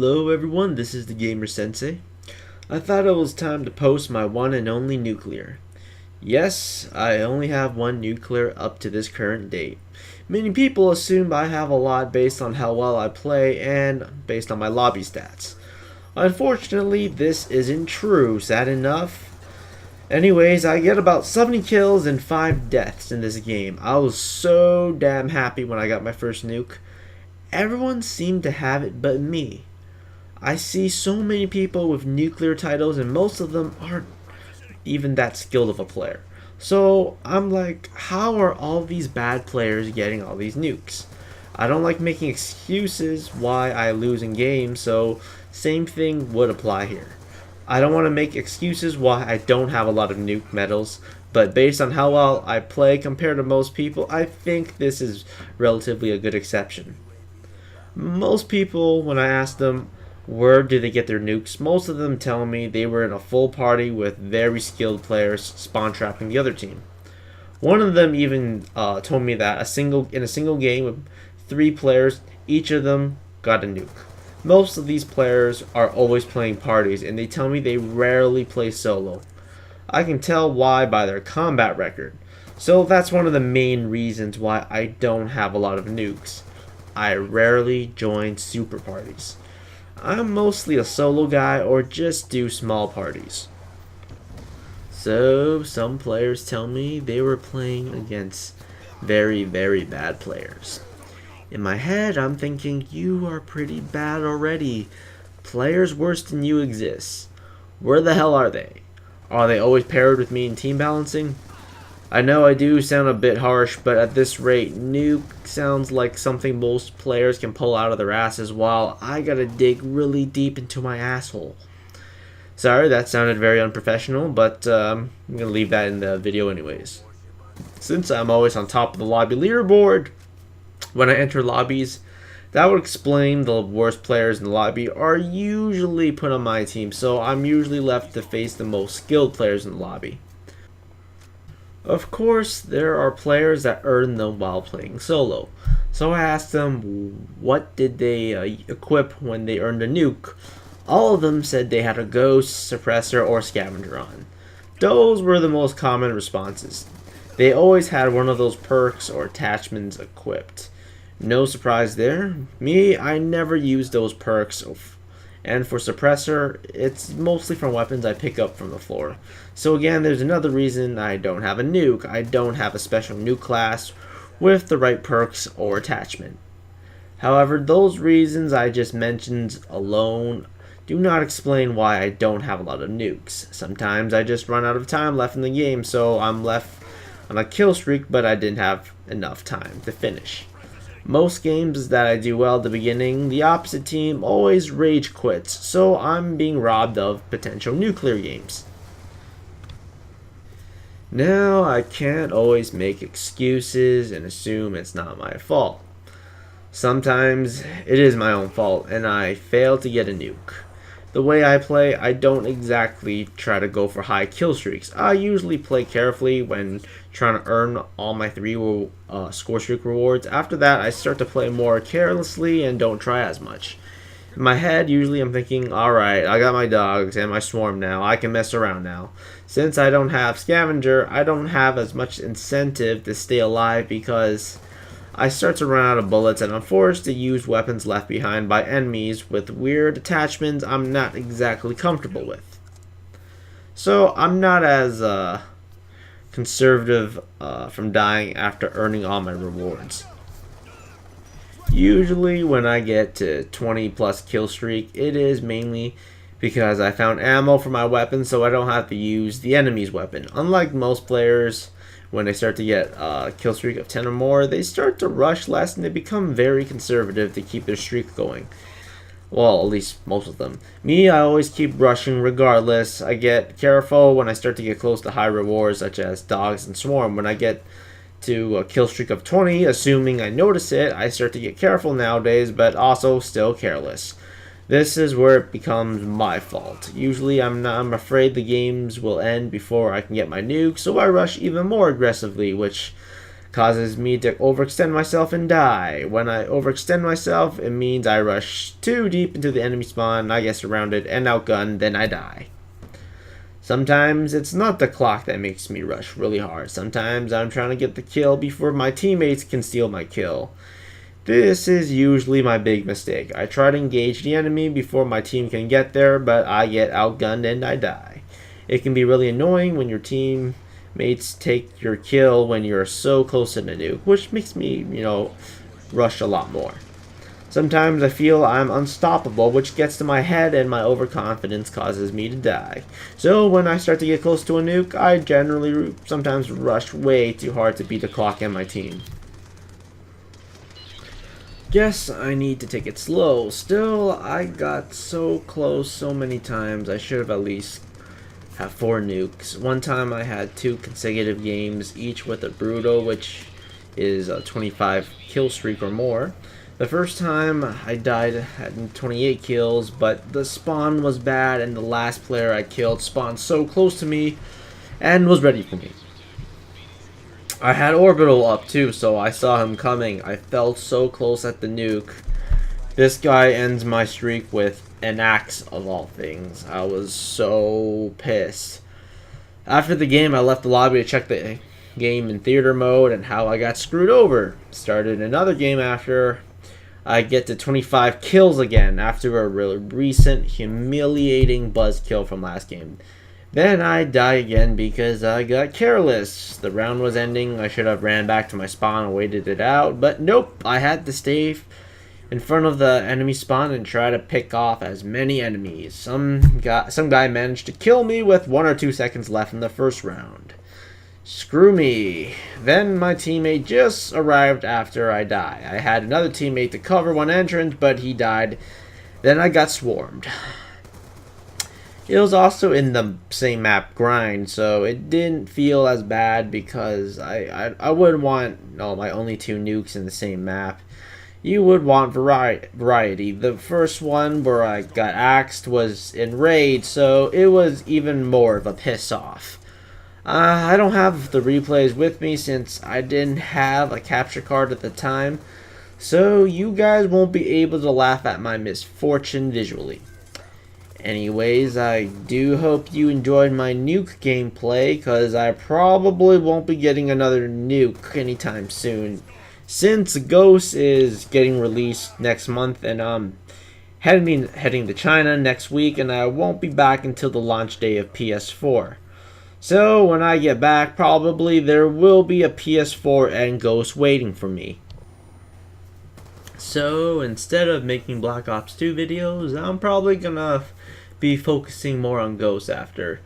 Hello everyone, this is the Gamer Sensei. I thought it was time to post my one and only nuclear. Yes, I only have one nuclear up to this current date. Many people assume I have a lot based on how well I play and based on my lobby stats. Unfortunately, this isn't true, sad enough. Anyways, I get about 70 kills and 5 deaths in this game. I was so damn happy when I got my first nuke. Everyone seemed to have it but me. I see so many people with nuclear titles and most of them aren't even that skilled of a player. So I'm like, how are all these bad players getting all these nukes? I don't like making excuses why I lose in games, so same thing would apply here. I don't want to make excuses why I don't have a lot of nuke medals, but based on how well I play compared to most people, I think this is relatively a good exception. Most people, when I ask them where do they get their nukes, most of them tell me they were in a full party with very skilled players spawn trapping the other team. One of them even told me that in a single game with 3 players, each of them got a nuke. Most of these players are always playing parties, and they tell me they rarely play solo. I can tell why by their combat record. So that's one of the main reasons why I don't have a lot of nukes. I rarely join super parties. I'm mostly a solo guy or just do small parties. So some players tell me they were playing against very bad players. In my head I'm thinking, you are pretty bad already. Players worse than you exist. Where the hell are they? Are they always paired with me in team balancing? I know I do sound a bit harsh, but at this rate, nuke sounds like something most players can pull out of their asses while I gotta dig really deep into my asshole. Sorry, that sounded very unprofessional, but I'm gonna leave that in the video anyways. Since I'm always on top of the lobby leaderboard, when I enter lobbies, that would explain the worst players in the lobby are usually put on my team, so I'm usually left to face the most skilled players in the lobby. Of course, there are players that earn them while playing solo. So I asked them what did they equip when they earned a nuke. All of them said they had a ghost, suppressor, or scavenger on. Those were the most common responses. They always had one of those perks or attachments equipped. No surprise there. Me, I never used those perks. And for suppressor, it's mostly from weapons I pick up from the floor. So again, there's another reason I don't have a nuke. I don't have a special nuke class with the right perks or attachment. However, those reasons I just mentioned alone do not explain why I don't have a lot of nukes. Sometimes I just run out of time left in the game, so I'm left on a kill streak, but I didn't have enough time to finish. Most games that I do well at the beginning, the opposite team always rage quits, so I'm being robbed of potential nuclear games. Now, I can't always make excuses and assume it's not my fault. Sometimes it is my own fault and I fail to get a nuke. The way I play, I don't exactly try to go for high kill streaks. I usually play carefully when trying to earn all my 3 score streak rewards. After that, I start to play more carelessly and don't try as much. In my head, usually I'm thinking, alright, I got my dogs and my swarm now, I can mess around now. Since I don't have scavenger, I don't have as much incentive to stay alive because I start to run out of bullets and I'm forced to use weapons left behind by enemies with weird attachments I'm not exactly comfortable with. So I'm not as conservative from dying after earning all my rewards. Usually when I get to 20 plus kill streak, it is mainly because I found ammo for my weapon so I don't have to use the enemy's weapon. Unlike most players, when they start to get a kill streak of 10 or more, they start to rush less and they become very conservative to keep their streak going. Well, at least most of them. Me, I always keep rushing regardless. I get careful when I start to get close to high rewards such as dogs and swarm. When I get to a kill streak of 20, assuming I notice it, I start to get careful nowadays, but also still careless. This is where it becomes my fault. Usually I'm afraid the games will end before I can get my nuke, so I rush even more aggressively, which causes me to overextend myself and die. When I overextend myself, it means I rush too deep into the enemy spawn, I get surrounded and outgunned, then I die. Sometimes it's not the clock that makes me rush really hard. Sometimes I'm trying to get the kill before my teammates can steal my kill. This is usually my big mistake. I try to engage the enemy before my team can get there, but I get outgunned and I die. It can be really annoying when your teammates take your kill when you're so close to the nuke, which makes me, rush a lot more. Sometimes I feel I'm unstoppable, which gets to my head and my overconfidence causes me to die. So when I start to get close to a nuke, I generally sometimes rush way too hard to beat the clock and my team. Guess I need to take it slow. Still, I got so close so many times. I should have at least had 4 nukes. One time I had 2 consecutive games, each with a Brutal, which is a 25 kill streak or more. The first time I died at 28 kills, but the spawn was bad and the last player I killed spawned so close to me and was ready for me. I had Orbital up too, so I saw him coming. I felt so close at the nuke. This guy ends my streak with an axe of all things. I was so pissed. After the game, I left the lobby to check the game in theater mode and how I got screwed over. Started another game after I get to 25 kills again after a really recent humiliating buzzkill from last game. Then I die again because I got careless. The round was ending. I should have ran back to my spawn and waited it out, but nope. I had to stay in front of the enemy spawn and try to pick off as many enemies. Some guy managed to kill me with 1 or 2 seconds left in the first round. Screw me. Then my teammate just arrived after I die. I had another teammate to cover one entrance, but he died. Then I got swarmed. It was also in the same map, Grind, so it didn't feel as bad because I wouldn't want my only 2 nukes in the same map. You would want variety. The first one where I got axed was in Raid, so it was even more of a piss off. I don't have the replays with me since I didn't have a capture card at the time, so you guys won't be able to laugh at my misfortune visually. Anyways, I do hope you enjoyed my nuke gameplay, because I probably won't be getting another nuke anytime soon, since Ghost is getting released next month, and I'm heading to China next week, and I won't be back until the launch day of PS4. So when I get back, probably there will be a PS4 and Ghost waiting for me. So instead of making Black Ops 2 videos, I'm probably gonna be focusing more on Ghost after.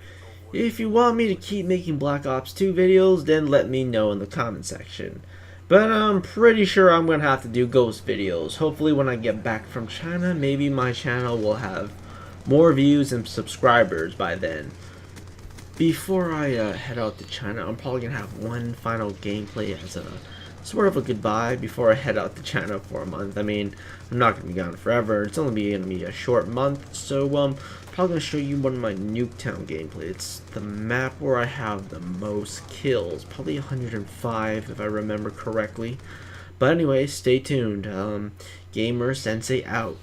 If you want me to keep making Black Ops 2 videos, then let me know in the comment section. But I'm pretty sure I'm gonna have to do Ghost videos. Hopefully when I get back from China, maybe my channel will have more views and subscribers by then. Before I head out to China, I'm probably gonna have one final gameplay as a sort of a goodbye before I head out to China for a month. I mean, I'm not gonna be gone forever. It's only gonna be a short month, so probably gonna show you one of my Nuketown gameplay. It's the map where I have the most kills, probably 105 if I remember correctly. But anyway, stay tuned. Gamer Sensei out.